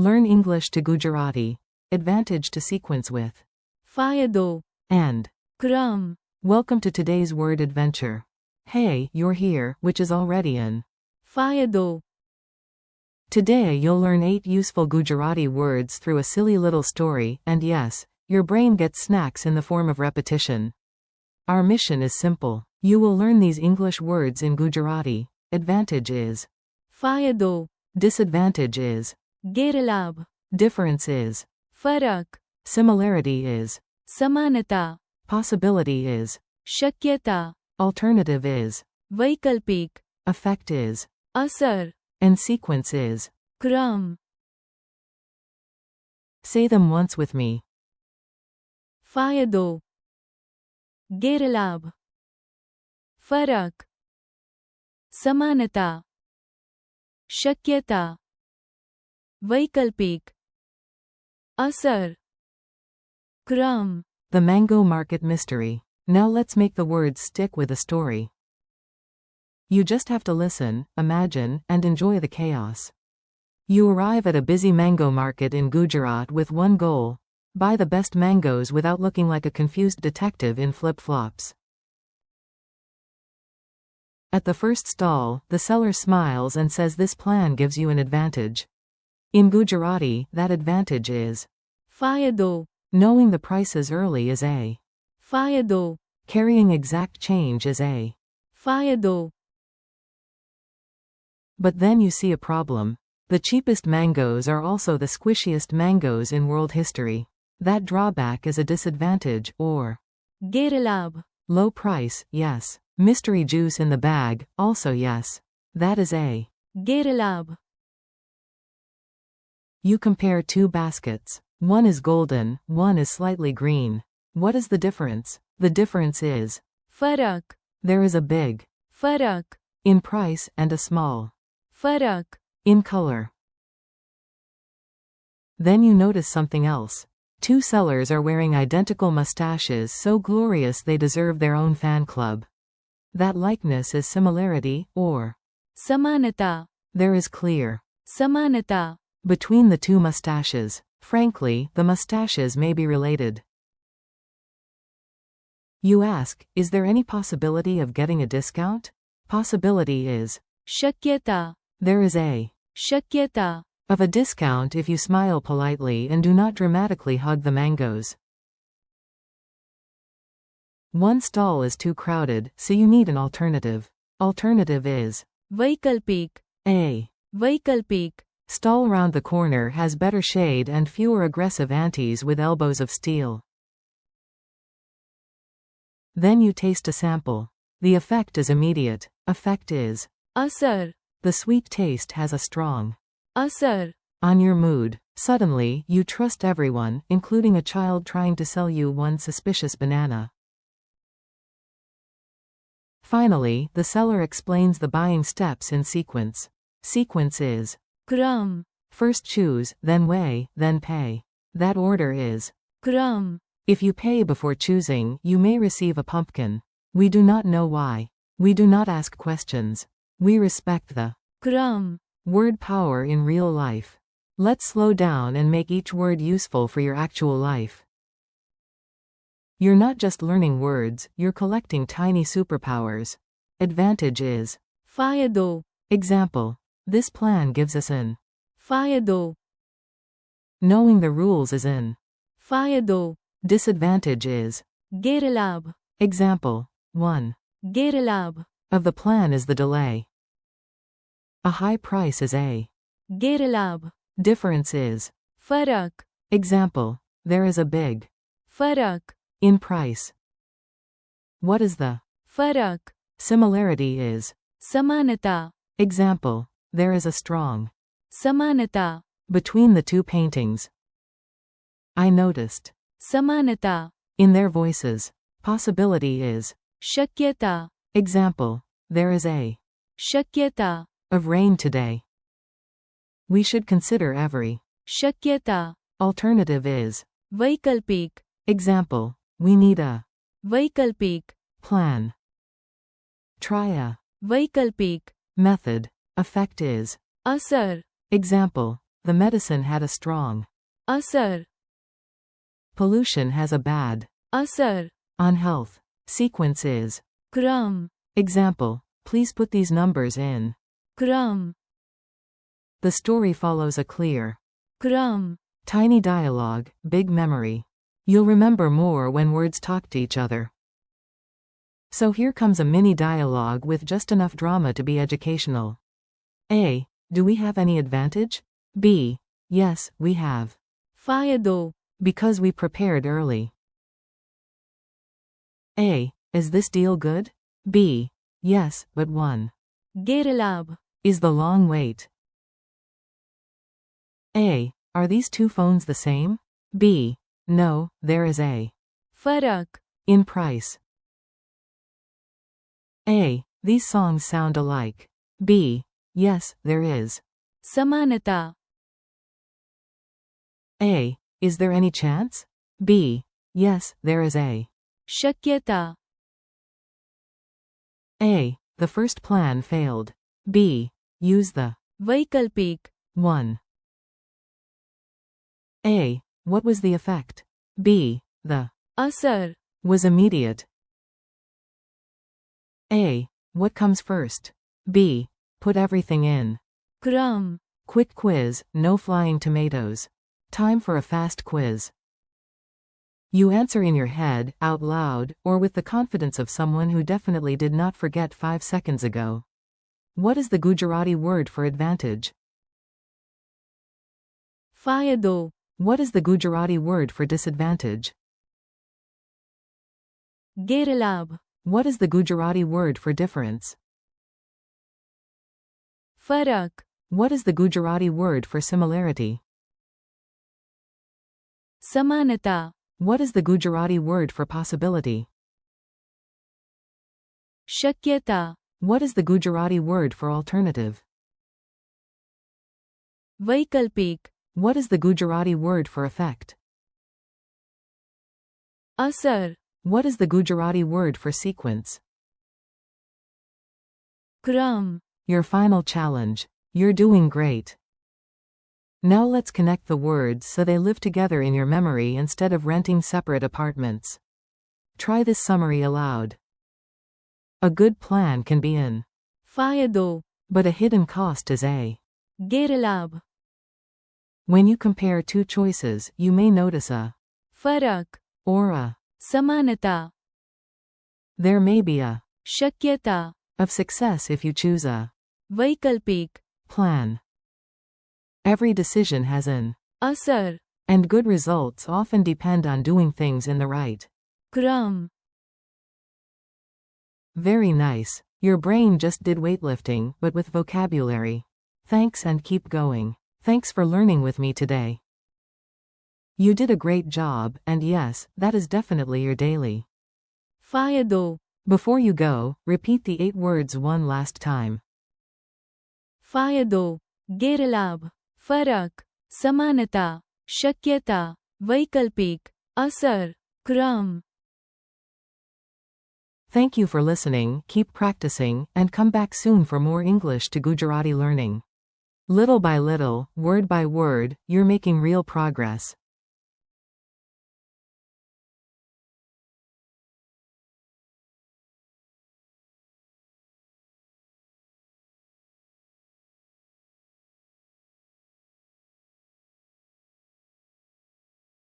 Learn English to Gujarati. Advantage to sequence with Fayado. and. Kram. Welcome to today's word adventure. Hey, you're here, which is already in. Fayado. Today you'll learn 8 useful Gujarati words through a silly little story, and yes, your brain gets snacks in the form of repetition. Our mission is simple. You will learn these English words in Gujarati. Advantage is Fayado. disadvantage is Gairlaभ. difference is फरक. similarity is समानता. possibility is शक्यता. alternative is वैकल्पिक. effect is असर. and sequence is. क्रम. Say them once with me. फायदो. गैरलाभ. फरक. समानता. शक्यता. वैकल्पिक. असर. क्रम. The mango market mystery. Now let's make the words stick with a story. You just have to listen, imagine, and enjoy the chaos. You arrive at a busy mango market in Gujarat with one goal: buy the best mangoes without looking like a confused detective in flip-flops. At the first stall, the seller smiles and says this plan gives you an advantage. In Gujarati, that advantage is फायदो. knowing the prices early is a. फायदो. Carrying exact change is a. फायदो. But then you see a problem. The cheapest mangoes are also the squishiest mangoes in world history. That drawback is a disadvantage, or गैरलाभ. low price, yes. Mystery juice in the bag, also yes. That is a. गैरलाभ. You compare 2 baskets. One is golden, one is slightly green. What is the difference? The difference is फरक. there is a big फरक. in price and a small फरक. in color. Then you notice something else. 2 sellers are wearing identical mustaches so glorious they deserve their own fan club. That likeness is similarity, or समानता. there is clear समानता. between the 2 mustaches. Frankly, the mustaches may be related. You ask, is there any possibility of getting a discount? Possibility is शक्यता. there is a. शक्यता. Of a discount if you smile politely and do not dramatically hug the mangoes. One stall is too crowded, so you need an alternative. Alternative is वैकल्पिक. a. वैकल्पिक. Stall around the corner has better shade and fewer aggressive aunties with elbows of steel. Then you taste a sample. The effect is immediate. Effect is असर. the sweet taste has a strong असर. on your mood. Suddenly, you trust everyone, including a child trying to sell you one suspicious banana. Finally, the seller explains the buying steps in sequence. Sequence is क्रम. first choose, then weigh, then pay. That order is क्रम. if you pay before choosing, you may receive a pumpkin. We do not know why. We do not ask questions. We respect the क्रम. word power in real life. Let's slow down and make each word useful for your actual life. You're not just learning words, you're collecting tiny superpowers. Advantage is फायदो. example. This plan gives us an. फायदो. Knowing the rules is in. फायदो. Disadvantage is गैरलाभ. example. 1. गैरलाभ. Of the plan is the delay. A high price is a. गैरलाभ. Difference is फरक. example. There is a big फरक. in price. What is the फरक. similarity is समानता. example. There is a strong समानता. between the 2 paintings. I noticed समानता. in their voices. Possibility is शक्यता. example. There is a शक्यता. of rain today. We should consider every शक्यता. alternative is वैकल्पिक. example. We need a वैकल्पिक. plan. Try a वैकल्पिक. method. Effect is असर. example. The medicine had a strong. असर, Pollution has a bad. असर, On health. Sequence is. क्रम, Example. Please put these numbers in. क्रम, The story follows a clear. क्रम, Tiny dialogue, big memory. You'll remember more when words talk to each other. So here comes a mini dialogue with just enough drama to be educational. A. Do we have any advantage? B. Yes, we have. फायदो, Because we prepared early. A. Is this deal good? B. Yes, but one. गैरलाभ, Is the long wait. A. Are these two phones the same? B. No, there is a. फरक, In price. A. These songs sound alike. B. Yes, there is. समानता, A. Is there any chance? B. Yes, there is a. शक्यता, A. The first plan failed. B. Use the. वैकल्पिक, 1. A. What was the effect? B. The. असर, Was immediate. A. What comes first? B. Put everything in. क्रम, Quick quiz, no flying tomatoes. Time for a fast quiz. You answer in your head, out loud, or with the confidence of someone who definitely did not forget 5 seconds ago. What is the Gujarati word for advantage? फायदो, What is the Gujarati word for disadvantage? गैरलाभ, What is the Gujarati word for difference? फरक, What is the Gujarati word for similarity? समानता, What is the Gujarati word for possibility? शक्यता, What is the Gujarati word for alternative? वैकल्पिक, What is the Gujarati word for effect? असर, What is the Gujarati word for sequence? क्रम, Your final challenge. You're doing great. Now let's connect the words so they live together in your memory instead of renting separate apartments. Try this summary aloud. A good plan can be in. फायदो, But a hidden cost is a. गैरलाभ, When you compare two choices, you may notice a. फरक, Or a. समानता, There may be a. शक्यता, Of success if you choose a. वैकल्पिक, Plan. Every decision has an. असर, And good results often depend on doing things in the right. क्रम, Very nice. Your brain just did weightlifting, but with vocabulary. Thanks and keep going. Thanks for learning with me today. You did a great job, and yes, that is definitely your daily. फायदो, Before you go, repeat the 8 words one last time. फायदो, गैरलाभ, फरक, समानता, शक्यता, वैकल्पिक, असर, क्रम. Thank you for listening, keep practicing, and come back soon for more English to Gujarati learning. Little by little, word by word, you're making real progress.